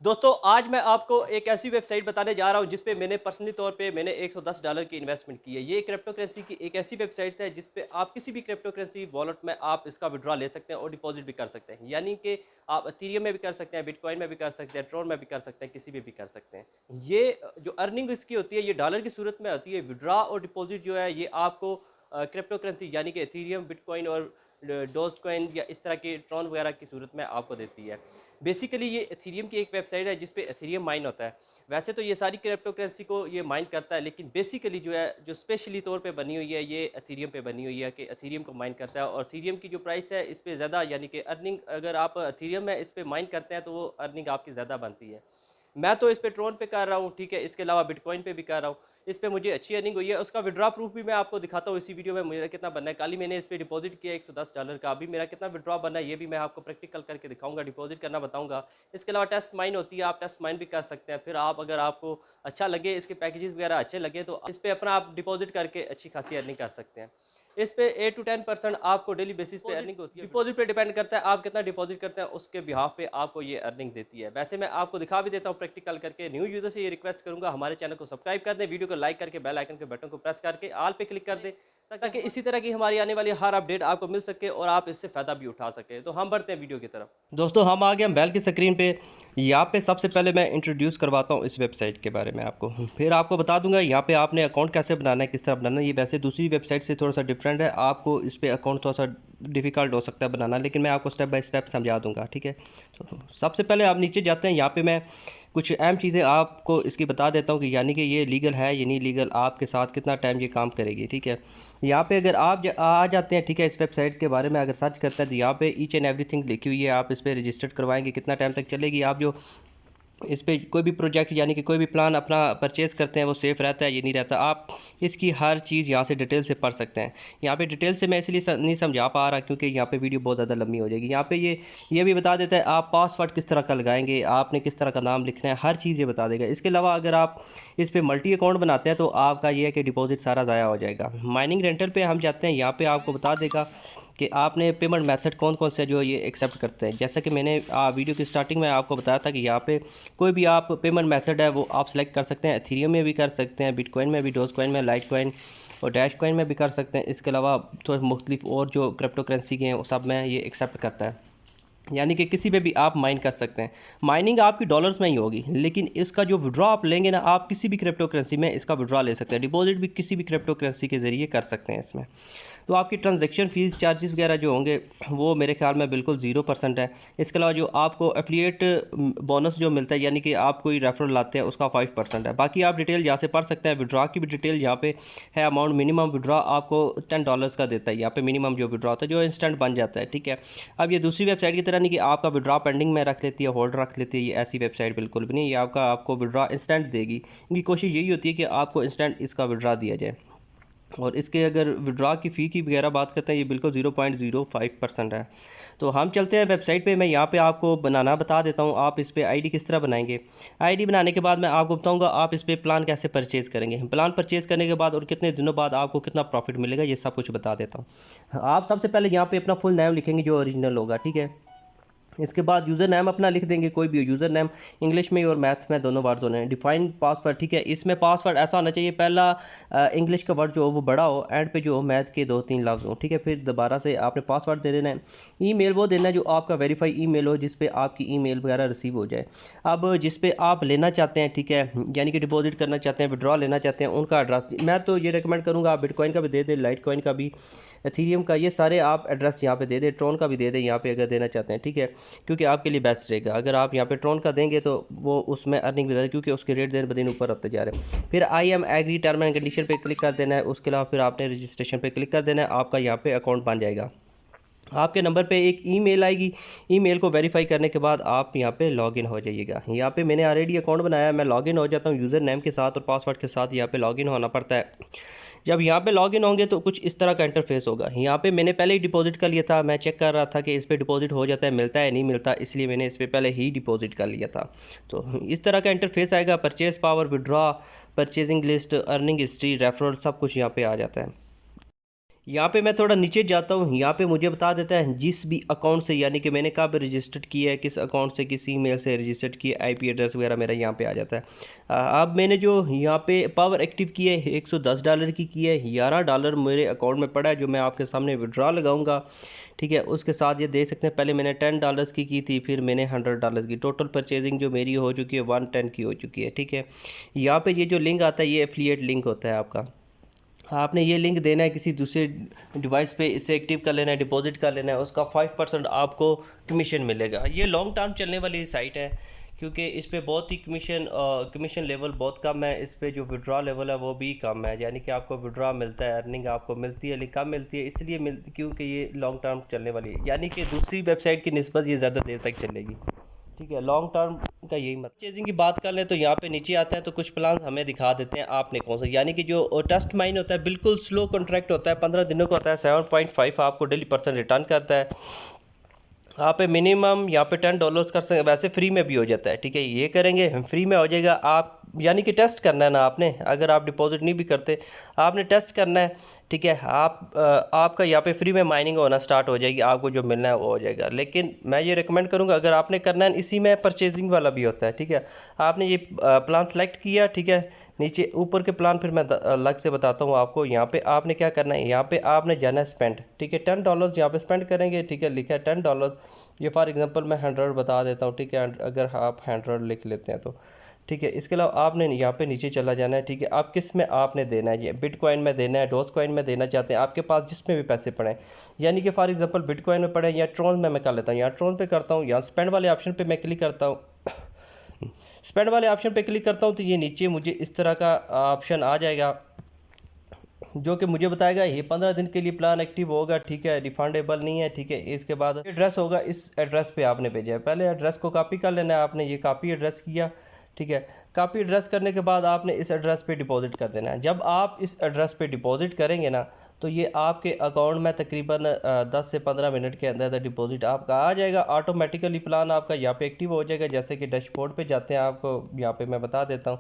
दोस्तों आज मैं आपको एक ऐसी वेबसाइट बताने जा रहा हूँ जिस पे मैंने पर्सनली तौर पे मैंने $110 की इन्वेस्टमेंट की है। ये क्रिप्टो करेंसी की एक ऐसी वेबसाइट है जिस पे आप किसी भी क्रिप्टो करेंसी वॉलेट में आप इसका विड्रॉ ले सकते हैं और डिपॉजिट भी कर सकते हैं। यानी कि आप इथेरियम में भी कर सकते हैं, बिटकॉइन में भी कर सकते हैं, ट्रोन में भी कर सकते हैं, किसी में भी कर सकते हैं। ये जो अर्निंग इसकी होती है ये डॉलर की सूरत में होती है। विड्रॉ और डिपॉजिट जो है ये आपको क्रिप्टो करेंसी यानी कि इथेरियम, बिटकॉइन और डोजकॉइन या इस तरह के ट्रोन वगैरह की सूरत में आपको देती है। बेसिकली ये एथेरियम की एक वेबसाइट है जिस पे एथेरियम माइन होता है। वैसे तो ये सारी क्रिप्टो करेंसी को ये माइन करता है, लेकिन बेसिकली जो है जो स्पेशली तौर पे बनी हुई है ये एथेरियम पे बनी हुई है कि एथेरियम को माइन करता है और एथेरियम की जो प्राइस है इस पे ज़्यादा यानी कि अर्निंग अगर आप एथेरियम में इस पे माइन करते हैं तो वो अर्निंग आपकी ज़्यादा बनती है। मैं तो इस पे ट्रोन पे कर रहा हूँ, ठीक है, इसके अलावा बिटकॉइन पे भी कर रहा हूँ। इस पे मुझे अच्छी अर्निंग हुई है। उसका विड्रॉ प्रूफ भी मैं आपको दिखाता हूँ इसी वीडियो में मेरा कितना बनना है। कल ही मैंने इस पे डिपॉजिट किया $110 का, अभी मेरा कितना विड्रॉ बना है ये भी मैं आपको प्रैक्टिकल करके दिखाऊंगा, डिपॉजिट करना बताऊंगा। इसके अलावा टेस्ट माइन होती है, आप टेस्ट माइन भी कर सकते हैं। फिर आप अगर आपको अच्छा लगे, इसके पैकेजेस वगैरह अच्छे लगे तो इस पे अपना आप डिपॉजिट करके अच्छी खासी अर्निंग कर सकते हैं। इस पे 8 टू 10% आपको डेली बेसिस पे अर्निंग होती है। डिपॉजिट पे डिपेंड करता है आप कितना डिपॉजिट करते हैं, उसके बिहाफ पे आपको ये अर्निंग देती है। वैसे मैं आपको दिखा भी देता हूँ प्रैक्टिकल करके। न्यू यूजर से ये रिक्वेस्ट करूंगा हमारे चैनल को सब्सक्राइब कर दें, वीडियो को लाइक करके बेल आइकन के बटन को प्रेस करके ऑल पे क्लिक कर दें ताकि इसी तरह की हमारी आने वाली हर अपडेट आपको मिल सके और आप इससे फ़ायदा भी उठा सकें। तो हम बढ़ते हैं वीडियो की तरफ। दोस्तों हम आ गए हम बेल की स्क्रीन पे। यहाँ पे सबसे पहले मैं इंट्रोड्यूस करवाता हूँ इस वेबसाइट के बारे में आपको, फिर आपको बता दूंगा यहाँ पे आपने अकाउंट कैसे बनाना है, किस तरह बनाना है। ये वैसे दूसरी वेबसाइट से थोड़ा सा डिफरेंट है, आपको इस पे अकाउंट थोड़ा सा डिफ़िकल्ट हो सकता है बनाना, लेकिन मैं आपको स्टेप बाय स्टेप समझा दूंगा, ठीक है। तो सबसे पहले आप नीचे जाते हैं, यहाँ पे मैं कुछ अहम चीज़ें आपको इसकी बता देता हूँ कि यानी कि ये लीगल है या नहीं लीगल, आपके साथ कितना टाइम ये काम करेगी, ठीक है। यहाँ पे अगर आप आ जाते हैं, ठीक है, इस वेबसाइट के बारे में अगर सर्च करते हैं तो यहाँ पे ईच एंड एवरीथिंग लिखी हुई है। आप इस पर रजिस्टर्ड करवाएंगे, कितना टाइम तक चलेगी। आप जो इस पे कोई भी प्रोजेक्ट यानी कि कोई भी प्लान अपना परचेज़ करते हैं वो सेफ़ रहता है ये नहीं रहता, आप इसकी हर चीज़ यहाँ से डिटेल से पढ़ सकते हैं। यहाँ पे डिटेल से मैं इसलिए नहीं समझा पा रहा क्योंकि यहाँ पे वीडियो बहुत ज़्यादा लंबी हो जाएगी। यहाँ पे ये भी बता देता है आप पासवर्ड किस तरह का लगाएंगे, आपने किस तरह का नाम लिखना है, हर चीज़ ये बता देगा। इसके अलावा अगर आप इस पर मल्टी अकाउंट बनाते हैं तो आपका ये है कि डिपॉजिट सारा ज़ाया हो जाएगा। माइनिंग रेंटल पे हम जाते हैं, यहाँ पे आपको बता देगा कि आपने पेमेंट मेथड कौन कौन से जो ये एक्सेप्ट करते हैं। जैसा कि मैंने वीडियो की स्टार्टिंग में आपको बताया था कि यहाँ पे कोई भी आप पेमेंट मेथड है वो आप सेलेक्ट कर सकते हैं। एथेरियम में भी कर सकते हैं, बिटकॉइन में भी, डोजकॉइन में, लाइट कॉइन और डैश कॉइन में भी कर सकते हैं। इसके अलावा थोड़े मुख्तलिफ और जो क्रिप्टो करेंसी के हैं वो सब में ये एक्सेप्ट करता है, यानी कि किसी पे भी आप माइन कर सकते हैं। माइनिंग आपकी डॉलर्स में ही होगी, लेकिन इसका जो विड्रॉ आप लेंगे ना, आप किसी भी क्रिप्टो करेंसी में इसका विड्रॉ ले सकते हैं। डिपॉजिट भी किसी भी क्रिप्टो करेंसी के ज़रिए कर सकते हैं इसमें। तो आपकी ट्रांजैक्शन फ़ीस चार्जेस वगैरह जो होंगे वो मेरे ख्याल में बिल्कुल 0% है। इसके अलावा जो आपको एफिलिएट बोनस जो मिलता है यानी कि आप कोई रेफरल लाते हैं उसका 5% है। बाकी आप डिटेल यहाँ से पढ़ सकते हैं। विड्रॉ की भी डिटेल यहाँ पे है। अमाउंट मिनिमम विड्रॉ आपको $10 का देता है यहाँ पे, मिनिमम जो विड्रॉ होता है जो इंस्टेंट बन जाता है, ठीक है। अब ये दूसरी वेबसाइट की तरह नहीं कि आपका विड्रॉ पेंडिंग में रख लेती है, होल्ड रख लेती है, ये ऐसी वेबसाइट बिल्कुल भी नहीं। ये आपको विड्रॉ इंस्टेंट देगी। इनकी कोशिश यही होती है कि आपको इंस्टेंट इसका विड्रॉ दिया जाए। और इसके अगर विड्रॉ की फ़ी की वगैरह बात करते हैं ये बिल्कुल 0.05% है। तो हम चलते हैं वेबसाइट पे। मैं यहाँ पे आपको बनाना बता देता हूँ, आप इस पे आईडी किस तरह बनाएंगे। आईडी बनाने के बाद मैं आपको बताऊँगा आप इस पे प्लान कैसे परचेज़ करेंगे। प्लान परचेज़ करने के बाद और कितने दिनों बाद आपको कितना प्रॉफिट मिलेगा ये सब कुछ बता देता हूँ। आप सबसे पहले यहाँ पे अपना फुल नेम लिखेंगे जो ओरिजिनल होगा, ठीक है। इसके बाद यूज़र नेम अपना लिख देंगे, कोई भी यूज़र नेम, इंग्लिश में और मैथ्स में दोनों वर्ड्स होने हैं। डिफाइन पासवर्ड, ठीक है, इसमें पासवर्ड ऐसा होना चाहिए पहला इंग्लिश का वर्ड जो हो वो बड़ा हो, एंड पे जो हो मैथ के 2-3 लफ्ज़ हो, ठीक है। फिर दोबारा से आपने पासवर्ड दे देना है। ईमेल वो देना है जो आपका वेरीफाई ईमेल हो, जिस पे आपकी ईमेल वगैरह रिसीव हो जाए। अब जिस पे आप लेना चाहते हैं, ठीक है, यानी कि डिपॉजिट करना चाहते हैं, विड्रॉ लेना चाहते हैं, उनका एड्रेस मैं तो ये रिकमेंड करूँगा आप बिटकॉइन का भी दे दें, लाइट कॉइन का भी, एथेरियम का, ये सारे आप एड्रेस यहाँ पे दे दें। ट्रोन का भी दे दें यहाँ पे अगर देना चाहते हैं, ठीक है, क्योंकि आपके लिए बेस्ट रहेगा। अगर आप यहाँ पे ट्रोन का देंगे तो वो उसमें अर्निंग भी ज़्यादा, क्योंकि उसके रेट दिन ब दिन ऊपर होते जा रहे हैं। फिर I am agree term and condition पे क्लिक कर देना है। उसके अलावा फिर आपने रजिस्ट्रेशन पे क्लिक कर देना है, आपका यहाँ पे अकाउंट बन जाएगा। आपके नंबर पे एक ईमेल आएगी, ईमेल को वेरीफाई करने के बाद आप यहाँ पे लॉगिन हो जाइएगा। यहाँ पे मैंने ऑलरेडी अकाउंट बनाया है, मैं लॉगिन हो जाता हूँ यूज़र नेम के साथ और पासवर्ड के साथ। यहाँ पे लॉगिन होना पड़ता है। जब यहाँ पे लॉगिन होंगे तो कुछ इस तरह का इंटरफेस होगा। यहाँ पे मैंने पहले ही डिपॉजिट कर लिया था, मैं चेक कर रहा था कि इस पर डिपॉजिट हो जाता है, मिलता है नहीं मिलता, इसलिए मैंने इस पर पहले ही डिपॉजिट कर लिया था। तो इस तरह का इंटरफेस आएगा। Purchase power, withdraw, purchasing list, earning history, referral, सब कुछ यहाँ पे आ जाता है। यहाँ पे मैं थोड़ा नीचे जाता हूँ, यहाँ पे मुझे बता देता है जिस भी अकाउंट से, यानी कि मैंने कब रजिस्टर्ड किया है, किस अकाउंट से, किस ईमेल से रजिस्टर्ड किया, आईपी एड्रेस वगैरह मेरा यहाँ पे आ जाता है। अब मैंने जो यहाँ पे पावर एक्टिव की है $110 की है, $11 मेरे अकाउंट में पड़ा है जो मैं आपके सामने विड्रॉ लगाऊंगा। ठीक है, उसके साथ ये देख सकते हैं पहले मैंने $10 की थी, फिर मैंने $100 की, टोटल परचेजिंग जो मेरी हो चुकी है 110 की हो चुकी है। ठीक है, यहाँ पे ये जो लिंक आता है ये एफिलिएट लिंक होता है आपका। आपने ये लिंक देना है किसी दूसरे डिवाइस पे, इसे एक्टिव कर लेना है, डिपॉजिट कर लेना है, उसका 5% आपको कमीशन मिलेगा। ये लॉन्ग टर्म चलने वाली साइट है क्योंकि इस पे बहुत ही कमीशन लेवल बहुत कम है, इस पे जो विड्रॉ लेवल है वो भी कम है, यानी कि आपको विड्रॉ मिलता है, अर्निंग आपको मिलती है लेकिन कम मिलती है, इसलिए क्योंकि ये लॉन्ग टर्म चलने वाली है, यानी कि दूसरी वेबसाइट की निस्बत ये ज़्यादा देर तक चलेगी। ठीक है, लॉन्ग टर्म का यही मत। चेजिंग की बात कर लें तो यहाँ पे नीचे आता है तो कुछ प्लान हमें दिखा देते हैं आपने कौन सा, यानी कि जो टेस्ट माइन होता है बिल्कुल स्लो कॉन्ट्रैक्ट होता है, 15 दिनों का होता है, 7.5 आपको डेली परसेंट रिटर्न करता है। यहाँ पे मिनिमम यहाँ पे $10 कर सकते, वैसे फ्री में भी हो जाता है। ठीक है, ये करेंगे फ्री में हो जाएगा आप, यानी कि टेस्ट करना है ना आपने, अगर आप डिपॉजिट नहीं भी करते आपने टेस्ट करना है। ठीक है, आपका यहाँ पे फ्री में माइनिंग होना स्टार्ट हो जाएगी, आपको जो मिलना है वो हो जाएगा। लेकिन मैं ये रिकमेंड करूँगा अगर आपने करना है, इसी में परचेजिंग वाला भी होता है। ठीक है, आपने ये प्लान सेलेक्ट किया, ठीक है, नीचे ऊपर के प्लान फिर मैं अलग से बताता हूँ आपको। यहाँ पे आपने क्या करना है, यहाँ पे आपने जाना है स्पेंड। ठीक है, $10 यहाँ पे स्पेंड करेंगे। ठीक है, लिखा है $10, ये फॉर एग्जांपल मैं 100 बता देता हूँ। ठीक है, अगर आप 100 लिख लेते हैं तो ठीक है। इसके अलावा आपने यहाँ पे नीचे चला जाना है। ठीक है, आप किस में आपने देना है, ये बिटकॉइन में देना है, डोज कॉइन में देना चाहते हैं, आपके पास जिसमें भी पैसे पड़े, यानी कि फॉर एग्जांपल बिटकॉइन में पड़े या ट्रोन में मैं कर लेता हूँ, यहाँ ट्रोन पे करता हूँ, यहाँ स्पेंड वाले ऑप्शन पे मैं क्लिक करता हूँ। स्पेंड वाले ऑप्शन पे क्लिक करता हूँ तो ये नीचे मुझे इस तरह का ऑप्शन आ जाएगा जो कि मुझे बताएगा ये 15 दिन के लिए प्लान एक्टिव होगा। ठीक है, रिफंडेबल नहीं है। ठीक है, इसके बाद एड्रेस होगा, इस एड्रेस पे आपने भेजा है, पहले एड्रेस को कॉपी कर लेना है आपने, ये कॉपी एड्रेस किया। ठीक है, कॉपी एड्रेस करने के बाद आपने इस एड्रेस पे डिपॉजिट कर देना है। जब आप इस एड्रेस पे डिपॉजिट करेंगे ना तो ये आपके अकाउंट में तकरीबन 10 से 15 मिनट के अंदर डिपॉजिट आपका आ जाएगा, ऑटोमेटिकली प्लान आपका यहाँ पे एक्टिव हो जाएगा। जैसे कि डैशबोर्ड पे जाते हैं, आपको यहाँ पे मैं बता देता हूँ,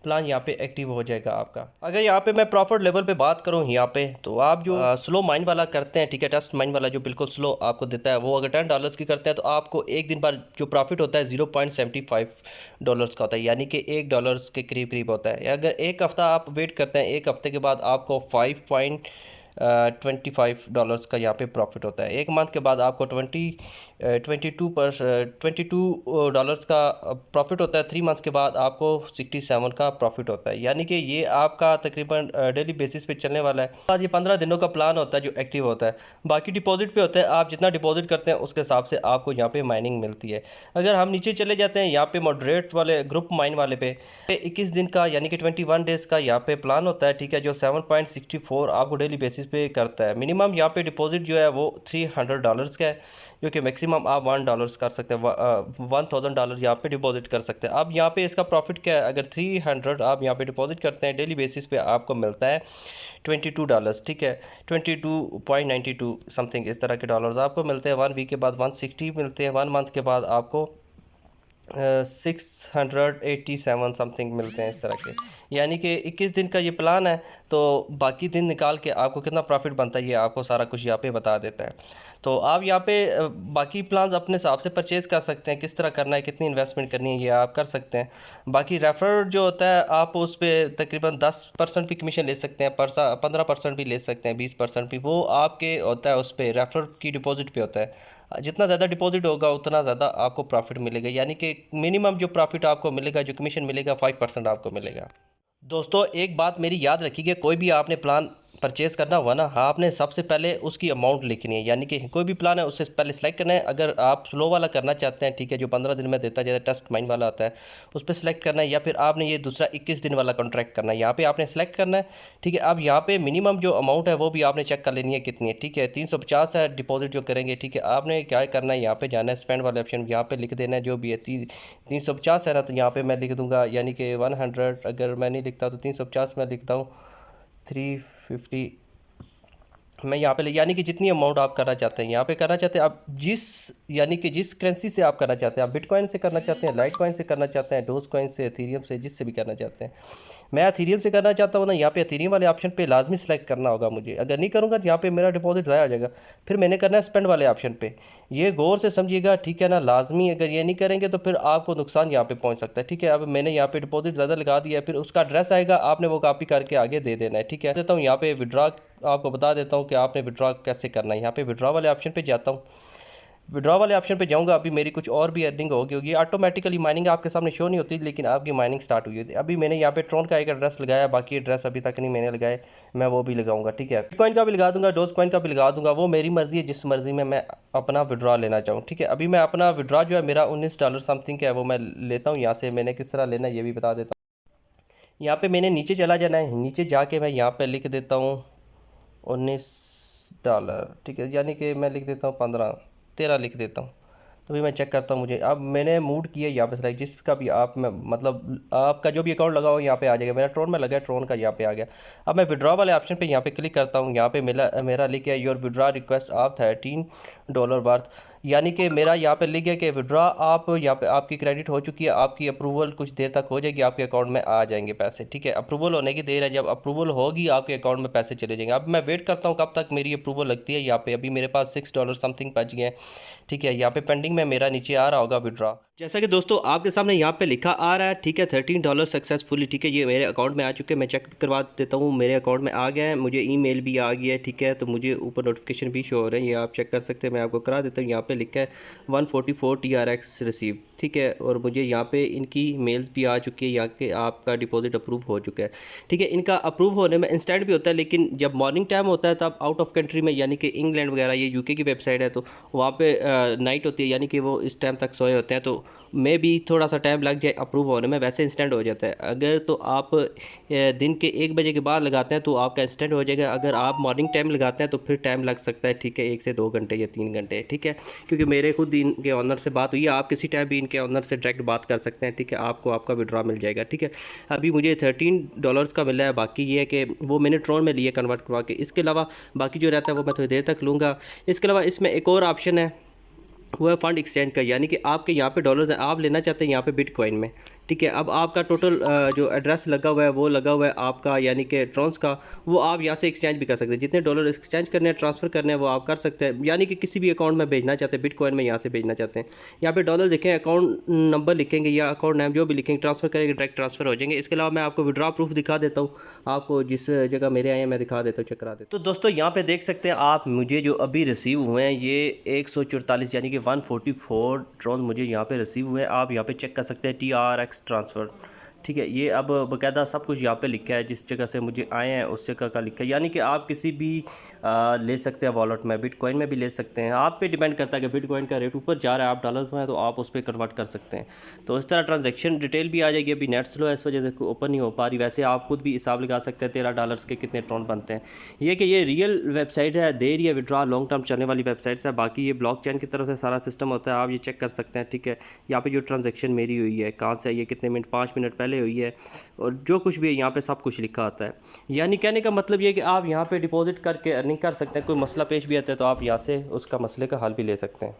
प्लान यहाँ पे एक्टिव हो जाएगा आपका। अगर यहाँ पे मैं प्रॉफिट लेवल पे बात करूँ यहाँ पे, तो आप जो स्लो माइन वाला करते हैं, ठीक है, टेस्ट माइन वाला जो बिल्कुल स्लो आपको देता है, वो अगर $10 की करते हैं तो आपको एक दिन बाद जो प्रॉफिट होता है $0.75 का होता है, यानी कि $1 के करीब करीब होता है। अगर एक हफ़्ता आप वेट करते हैं, एक हफ़्ते के बाद आपको $5.25 का यहाँ पे प्रॉफिट होता है। एक मंथ के बाद आपको 22 का प्रॉफिट होता है। 3 मंथ के बाद आपको 67 का प्रॉफिट होता है, यानी कि ये आपका तकरीबन डेली बेसिस पे चलने वाला है। आज ये 15 दिनों का प्लान होता है जो एक्टिव होता है, बाकी डिपॉजिट पे होता है, आप जितना डिपॉजिट करते हैं उसके हिसाब से आपको यहाँ पे माइनिंग मिलती है। अगर हम नीचे चले जाते हैं यहाँ पे मॉडरेट वाले ग्रुप माइन वाले पे 21 दिन का यानी कि 21 डेज़ का यहाँ पे प्लान होता है। ठीक है, जो 7.64 आपको डेली बेसिस पे करता है। मिनिमम यहाँ पे डिपॉजिट जो है वो $300 का है, जो कि मैक्सिमम आप $1 कर सकते हैं, $1000 यहाँ पे डिपॉजिट कर सकते हैं। अब यहाँ पे इसका प्रॉफिट क्या है, अगर 300 आप यहाँ पे डिपॉजिट करते हैं डेली बेसिस पे आपको मिलता है $22। ठीक है, 22.92 समथिंग इस तरह के डॉलर्स आपको मिलते हैं। 1 वीक के बाद 160 मिलते हैं, 1 मंथ के बाद आपको 687 समथिंग मिलते हैं इस तरह के, यानी कि 21 दिन का ये प्लान है। तो बाकी दिन निकाल के आपको कितना प्रॉफिट बनता है ये आपको सारा कुछ यहाँ पे बता देता है। तो आप यहाँ पे बाकी प्लान्स अपने हिसाब से परचेज़ कर सकते हैं, किस तरह करना है, कितनी इन्वेस्टमेंट करनी है ये आप कर सकते हैं। बाकी रेफर जो होता है आप उस पर तकरीबन 10% भी कमीशन ले सकते हैं, 15% भी ले सकते हैं, 20% भी, वो आपके होता है उस पर रेफर की डिपॉजिट पे होता है। जितना ज़्यादा डिपॉजिट होगा उतना ज़्यादा आपको प्रॉफिट मिलेगा, यानी कि मिनिमम जो प्रॉफिट आपको मिलेगा, जो कमीशन मिलेगा 5% आपको मिलेगा। दोस्तों एक बात मेरी याद रखिए, कोई भी आपने प्लान परचेज़ करना हुआ ना, आपने सबसे पहले उसकी अमाउंट लिखनी है, यानी कि कोई भी प्लान है उससे पहले सेलेक्ट करना है। अगर आप स्लो वाला करना चाहते हैं, ठीक है, जो 15 दिन में देता है जैसे टेस्ट माइन वाला आता है, उस पर सेलेक्ट करना है, या फिर आपने ये दूसरा 21 दिन वाला कॉन्ट्रैक्ट करना है, यहाँ पे आपने सेलेक्ट करना है। ठीक है, अब यहाँ पे मिनिमम जो अमाउंट है वो भी आपने चेक कर लेनी है कितनी है। ठीक है, 350 है डिपॉजिट जो करेंगे। ठीक है, आपने क्या करना है, यहाँ पे जाना है स्पेंड वाले ऑप्शन, यहाँ पे लिख देना है जो भी है। 350 है ना, तो यहाँ पे मैं लिख दूंगा, यानी कि 100, अगर मैं नहीं लिखता तो 350 में लिखता हूँ 350 मैं यहाँ पे यानी कि जितनी अमाउंट आप करना चाहते हैं यहाँ पे करना चाहते हैं आप, यानी कि जिस करेंसी से आप करना चाहते हैं, आप बिटकॉइन से करना चाहते हैं, लाइट कॉइन से करना चाहते हैं, डोज कॉइन से, एथीरियम से, जिससे भी करना चाहते हैं मैं एथेरियम से करना चाहता हूँ ना, यहाँ पे एथेरियम वाले ऑप्शन पे लाजमी सेलेक्ट करना होगा मुझे। अगर नहीं करूँगा तो यहाँ पे मेरा डिपॉजिट ज़ाया हो जाएगा। फिर मैंने करना है स्पेंड वाले ऑप्शन पे। ये गौर से समझिएगा, ठीक है ना, लाजमी अगर ये नहीं करेंगे तो फिर आपको नुकसान यहाँ पे पहुँच सकता है, ठीक है। अब मैंने यहाँ पे डिपॉजिट ज़्यादा लगा दिया है, फिर उसका एड्रेस आएगा, आपने वो कॉपी करके आगे दे देना है, ठीक है। देता हूँ यहाँ पे विड्रॉ, आपको बता देता हूँ कि आपने विड्रॉ कैसे करना है। यहाँ पे विड्रॉ वाले ऑप्शन पे जाता हूँ, विड्रॉ वाले ऑप्शन पे जाऊंगा। अभी मेरी कुछ और भी अर्निंग होगी ऑटोमेटिकली। माइनिंग आपके सामने शो नहीं होती, लेकिन आपकी माइनिंग स्टार्ट हुई होती है। अभी मैंने यहाँ पे ट्रोन का एक एड्रेस लगाया, बाकी एड्रेस अभी तक नहीं मैंने लगाए, मैं वो भी लगाऊंगा, ठीक है। बिटकॉइन का भी लगा दूंगा, डोज कॉइन का भी लगा दूंगा, वो मेरी मर्जी है, जिस मर्जी में मैं अपना विड्रॉ लेना चाहूँ, ठीक है। अभी मैं अपना विड्रॉ जो है मेरा $19 समथिंग का है, वो मैं लेता हूँ यहाँ से। मैंने किस तरह लेना है ये भी बता देता हूँ। यहाँ पे मैंने नीचे चला जाना है, नीचे जाके मैं यहाँ पे लिख देता हूँ $19, ठीक है, यानी कि मैं लिख देता हूँ 13 लिख देता हूँ। तभी मैं चेक करता हूँ। मुझे अब मैंने मूड किया यहाँ पे सिलेक्ट, जिसका भी आप में मतलब आपका जो भी अकाउंट लगा हो यहाँ पे आ जाएगा। मेरा ट्रोन में लगा है, ट्रोन का यहाँ पे आ गया। अब मैं विड्रॉ वाले ऑप्शन पे यहाँ पे क्लिक करता हूँ। यहाँ पे मेरा लिख गया your withdraw request of $13 worth, यानी कि मेरा यहाँ पे लिख गया कि विड्रॉ आप यहाँ पे आपकी क्रेडिट हो चुकी है, आपकी अप्रूवल कुछ देर तक हो जाएगी, आपके अकाउंट में आ जाएंगे पैसे, ठीक है। अप्रूवल होने की देर है, जब अप्रूवल होगी आपके अकाउंट में पैसे चले जाएंगे। अब मैं वेट करता हूँ कब तक मेरी अप्रूवल लगती है। यहाँ पे अभी मेरे पास $6 समथिंग बच गए हैं, ठीक है। यहाँ पे पेंडिंग में मेरा नीचे आ रहा होगा विड्रॉ, जैसा कि दोस्तों आपके सामने यहाँ पे लिखा आ रहा है, ठीक है। $13 सक्सेसफुली, ठीक है। ये मेरे अकाउंट में आ चुके हैं, मैं चेक करवा देता हूँ। मेरे अकाउंट में आ गए हैं, मुझे ईमेल भी आ गया है, ठीक है। तो मुझे ऊपर नोटिफिकेशन भी शो हो रहे हैं, ये आप चेक कर सकते हैं। मैं आपको करा देता हूँ। यहाँ पे लिखा है 144 TRX रिसीव, ठीक है। और मुझे यहाँ पे इनकी मेल्स भी आ चुकी है, यहाँ के आपका डिपॉजिट अप्रूव हो चुका है, ठीक है। इनका अप्रूव होने में इंस्टेंट भी होता है, लेकिन जब मॉर्निंग टाइम होता है तब आउट ऑफ कंट्री में, यानी कि इंग्लैंड वगैरह, ये यूके की वेबसाइट है, तो वहाँ पे नाइट होती है, यानी कि वो इस टाइम तक सोए होते हैं, तो मे भी थोड़ा सा टाइम लग जाए अप्रूव होने में। वैसे इंस्टेंट हो जाता है। अगर तो आप दिन के 1 बजे के बाद लगाते हैं तो आपका इंस्टेंट हो जाएगा। अगर आप मॉर्निंग टाइम लगाते हैं तो फिर टाइम लग सकता है, ठीक है, 1 से 2 घंटे या 3 घंटे, ठीक है। क्योंकि मेरे खुद इनके ऑनर से बात हुई है, आप किसी टाइम भी इनके ऑनर से डायरेक्ट बात कर सकते हैं, ठीक है। आपको आपका विड्रॉ मिल जाएगा, ठीक है। अभी मुझे $13 का मिला है। बाकी ये है कि वो मैंने ट्रोन में लिए कन्वर्ट करवा के। इसके अलावा बाकी जो रहता है वो मैं थोड़ी देर तक लूँगा। इसके अलावा इसमें एक और ऑप्शन है, वो है फंड एक्सचेंज का, यानी कि आपके यहाँ पे डॉलर्स हैं, आप लेना चाहते हैं यहाँ पे बिटकॉइन में, ठीक है। अब आपका टोटल जो एड्रेस लगा हुआ है वो लगा हुआ है आपका, यानी कि ट्रॉन्स का, वो आप यहाँ से एक्सचेंज भी कर सकते हैं। जितने डॉलर एक्सचेंज करने हैं, ट्रांसफ़र करने हैं, वो आप कर सकते हैं। यानी कि किसी भी अकाउंट में भेजना चाहते हैं, बिटकॉइन में यहाँ से भेजना चाहते हैं, यहाँ पे डॉलर लिखें, अकाउंट नंबर लिखेंगे या अकाउंट नेम जो भी लिखेंगे, ट्रांसफ़र करेंगे, डायरेक्ट ट्रांसफ़र हो जाएंगे। इसके अलावा मैं आपको विड्रॉ प्रूफ दिखा देता हूँ, आपको जिस जगह मेरे आए हैं मैं दिखा देता हूँ, चेक करा देता हूँ। तो दोस्तों यहाँ पे देख सकते हैं आप, मुझे जो अभी रिसीव हुए हैं ये 144, यानी कि 144 ट्रॉन मुझे यहाँ पे रिसीव हुए हैं। आप यहाँ पे चेक कर सकते हैं TRX ट्रांसफ़र, ठीक है। ये अब बाकायदा सब कुछ यहाँ पे लिखा है, जिस जगह से मुझे आए हैं उस जगह का लिखा है। यानी कि आप किसी भी ले सकते हैं वॉलेट में, बिटकॉइन में भी ले सकते हैं। आप पे डिपेंड करता है कि बिटकॉइन का रेट ऊपर जा रहा है, आप डॉलर्स में है तो आप उस पर कन्वर्ट कर सकते हैं। तो इस तरह ट्रांजैक्शन डिटेल भी आ जाएगी। अभी नेट स्लो है, इस वजह से ओपन नहीं हो पा रही। वैसे आप खुद भी हिसाब लगा सकते हैं $13 के कितने ट्रॉन बनते हैं। ये कि ये रियल वेबसाइट है, दे रही है विड्रॉ, लॉन्ग टर्म चलने वाली वेबसाइट्स है। बाकी ये ब्लॉकचेन की तरफ से सारा सिस्टम होता है, आप ये चेक कर सकते हैं, ठीक है। यहाँ पे जो ट्रांजैक्शन मेरी हुई है, कहाँ से ये कितने मिनट, 5 मिनट पहले हुई है, और जो कुछ भी है यहाँ पे सब कुछ लिखा आता है। यानी कहने का मतलब ये कि आप यहाँ पे डिपॉजिट करके अर्निंग कर सकते हैं। कोई मसला पेश भी आता है तो आप यहाँ से उसका मसले का हल भी ले सकते हैं।